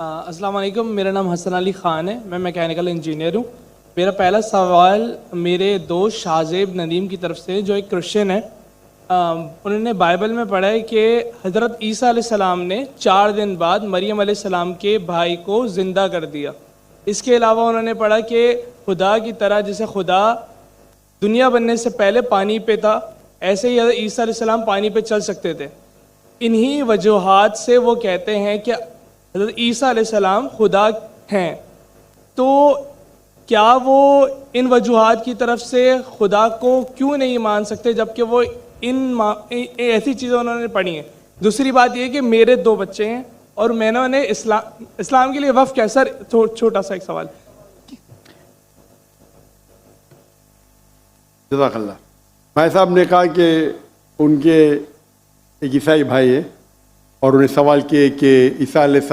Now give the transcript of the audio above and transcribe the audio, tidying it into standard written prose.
السلام علیکم، میرا نام حسن علی خان ہے، میں میکینیکل انجینئر ہوں۔ میرا پہلا سوال میرے دوست شاہزیب ندیم کی طرف سے جو ایک کرسچن ہے، انہوں نے بائبل میں پڑھا ہے کہ حضرت عیسیٰ علیہ السلام نے 4 دن بعد مریم علیہ السلام کے بھائی کو زندہ کر دیا۔ اس کے علاوہ انہوں نے پڑھا کہ خدا کی طرح جیسے خدا دنیا بننے سے پہلے پانی پہ تھا، ایسے ہی حضرت عیسیٰ علیہ السلام پانی پہ چل سکتے تھے۔ انہی وجوہات سے وہ کہتے ہیں کہ حضرت عیسیٰ علیہ السلام خدا ہیں، تو کیا وہ ان وجوہات کی طرف سے خدا کو کیوں نہیں مان سکتے جبکہ وہ ایسی چیزیں انہوں نے پڑھی ہیں؟ دوسری بات یہ کہ میرے 2 بچے ہیں اور میں نے اسلام کے لیے وقف کیا؟ سر چھوٹا سا ایک سوال۔ جزاک اللہ۔ بھائی صاحب نے کہا کہ ان کے ایک عیسائی بھائی ہے اور انہیں سوال کیے کہ عیسیٰ علیہ السلام